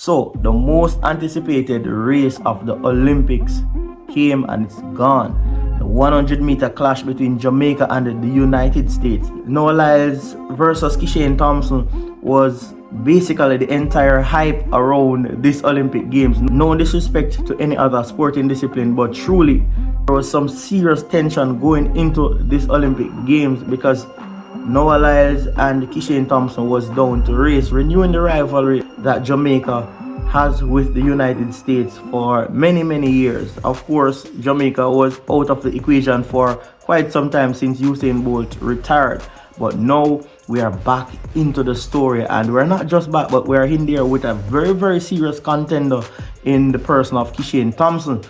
So, the most anticipated race of the Olympics came and it's gone. The 100-meter clash between Jamaica and the United States. Noah Lyles versus Kishane Thompson was basically the entire hype around this Olympic Games. No disrespect to any other sporting discipline, but truly there was some serious tension going into this Olympic Games because Noah Lyles and Kishane Thompson was down to race, renewing the rivalry that Jamaica has with the United States for many years. Of course, Jamaica was out of the equation for quite some time since Usain Bolt retired. But now we are back into the story, and we're not just back, but we're in there with a very serious contender in the person of Kishane Thompson.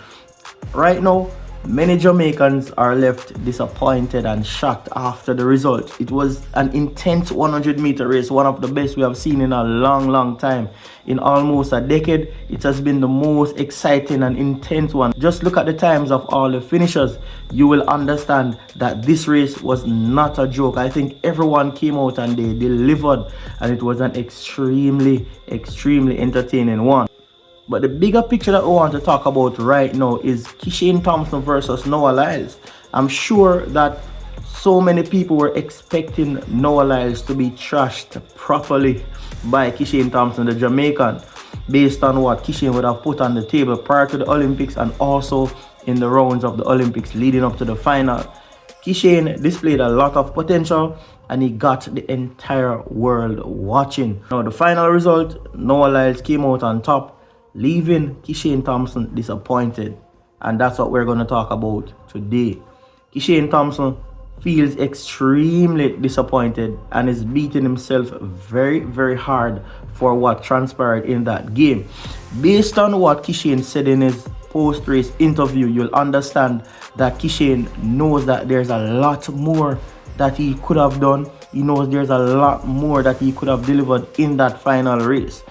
Right now, many Jamaicans are left disappointed and shocked after the result. It was an intense 100-meter race, one of the best we have seen in a long time. In almost a decade, it has been the most exciting and intense one. Just look at the times of all the finishers. You will understand that this race was not a joke. I think everyone came out and they delivered, and it was an extremely entertaining one. But the bigger picture that we want to talk about right now is Kishane Thompson versus Noah Lyles. I'm sure that so many people were expecting Noah Lyles to be trashed properly by Kishane Thompson, the Jamaican, based on what Kishane would have put on the table prior to the Olympics and also in the rounds of the Olympics leading up to the final. Kishane displayed a lot of potential and he got the entire world watching. Now the final result, Noah Lyles came out on top, leaving Kishane Thompson disappointed, and that's what we're going to talk about today. Kishane Thompson feels extremely disappointed and is beating himself very hard for what transpired in that game. Based on what Kishane said in his post-race interview, you'll understand that Kishane knows that there's a lot more that he could have done. He knows there's a lot more that he could have delivered in that final race,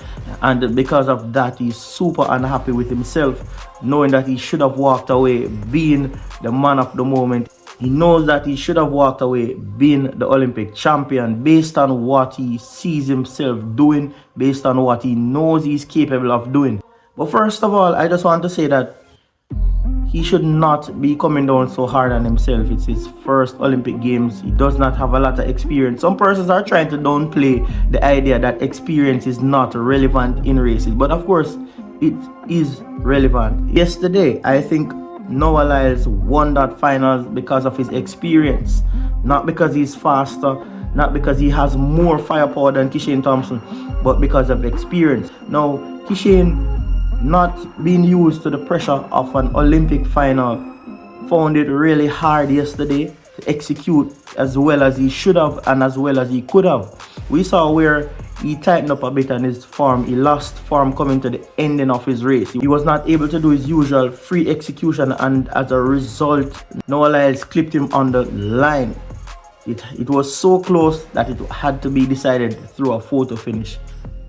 and because of that he's super unhappy with himself, knowing that he should have walked away being the man of the moment. He knows that he should have walked away being the Olympic champion based on what he sees himself doing, based on what he knows he's capable of doing. But first of all, I just want to say that he should not be coming down so hard on himself. It's his first Olympic Games. He does not have a lot of experience. Some persons are trying to downplay the idea that experience is not relevant in races. But of course, it is relevant. Yesterday, I think Noah Lyles won that finals because of his experience. Not because he's faster, not because he has more firepower than Kishane Thompson, but because of experience. Now, Kishane, not being used to the pressure of an Olympic final, found it really hard yesterday to execute as well as he should have and as well as he could have. We saw where he tightened up a bit on his form. He lost form coming to the ending of his race. He was not able to do his usual free execution, and as a result, Noah Lyles clipped him on the line. It was so close that it had to be decided through a photo finish.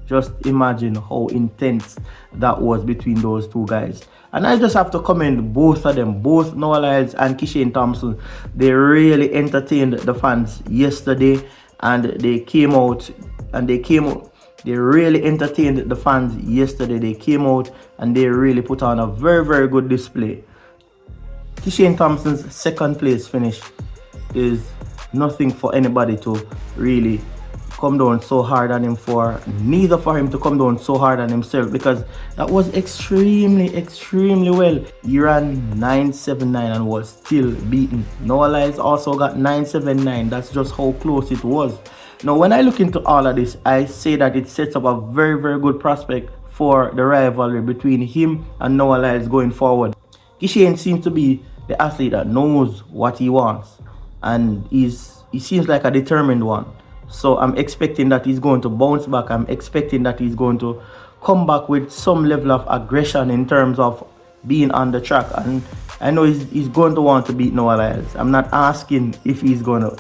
Just imagine how intense that was between those two guys. And I just have to commend both of them, both Noah Lyles and Kishane Thompson. They really entertained the fans yesterday, and they really entertained the fans yesterday. They came out and they really put on a very good display. Kishane Thompson's second place finish is nothing for anybody to really come down so hard on him for, neither for him to come down so hard on himself, because that was extremely well. He ran 9.79 and was still beaten. Noah Lyles also got 9.79. That's just how close it was. Now, when I look into all of this, I say that it sets up a very good prospect for the rivalry between him and Noah Lyles going forward. Kishane seems to be the athlete that knows what he wants, and he seems like a determined one. So I'm expecting that he's going to bounce back. I'm expecting that he's going to come back with some level of aggression in terms of being on the track. And I know he's going to want to beat Noah Lyles. I'm not asking if he's going to.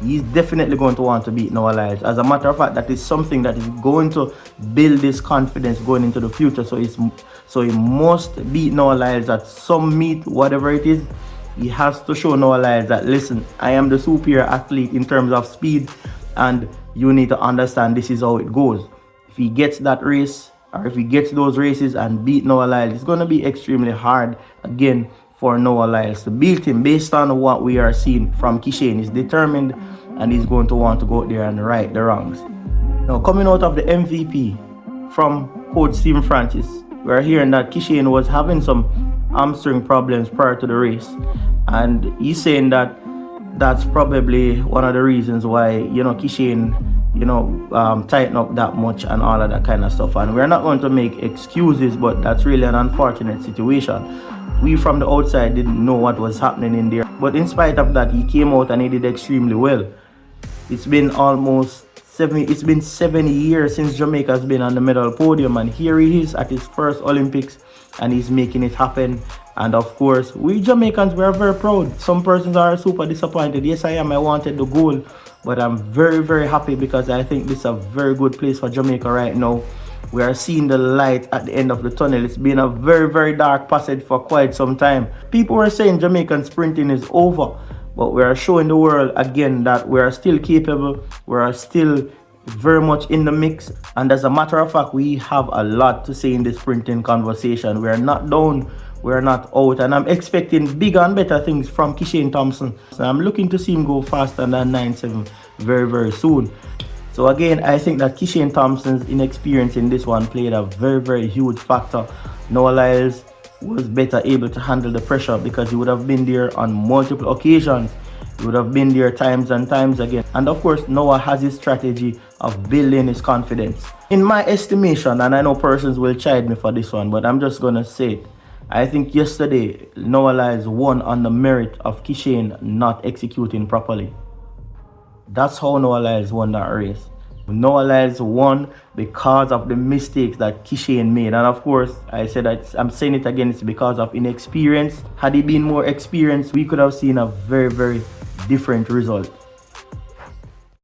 He's definitely going to want to beat Noah Lyles. As a matter of fact, that is something that is going to build his confidence going into the future. So he must beat Noah Lyles at some meet, whatever it is. He has to show Noah Lyles that, listen, I am the superior athlete in terms of speed, and you need to understand this is how it goes. If he gets that race, or if he gets those races and beat Noah Lyles, it's going to be extremely hard again for Noah Lyles to beat him. Based on what we are seeing from Kishane, he's determined and he's going to want to go out there and right the wrongs. Now, coming out of the MVP from Coach Stephen Francis, we are hearing that Kishane was having some hamstring problems prior to the race, and he's saying that that's probably one of the reasons why Kishane tighten up that much and all of that kind of stuff. And we're not going to make excuses, but that's really an unfortunate situation. We from the outside didn't know what was happening in there, but in spite of that, he came out and he did extremely well. It's been 7 years since Jamaica's been on the medal podium, and here he is at his first Olympics and he's making it happen. And of course, we Jamaicans, we are very proud. Some persons are super disappointed. Yes, I am. I wanted the gold, but I'm very, very happy because I think this is a very good place for Jamaica right now. We are seeing the light at the end of the tunnel. It's been a very, very dark passage for quite some time. People were saying Jamaican sprinting is over, but we are showing the world again that we are still capable. We are still very much in the mix, and as a matter of fact, we have a lot to say in this sprinting conversation. We are not down, we are not out, and I'm expecting bigger and better things from Kishane Thompson. So I'm looking to see him go faster than 9.7 very, very soon. So again, I think that Kishane Thompson's inexperience in this one played a very, very huge factor. Noah Lyles was better able to handle the pressure because he would have been there on multiple occasions. He would have been there times and times again. And of course, Noah has his strategy of building his confidence. In my estimation, and I know persons will chide me for this one, but I'm just going to say it. I think yesterday, Noah Lyles won on the merit of Kishane not executing properly. That's how Noah Lyles won that race. Noah Lyles won because of the mistakes that Kishane made. And of course, I said that I'm saying it again, it's because of inexperience. Had he been more experienced, we could have seen a very, very different result.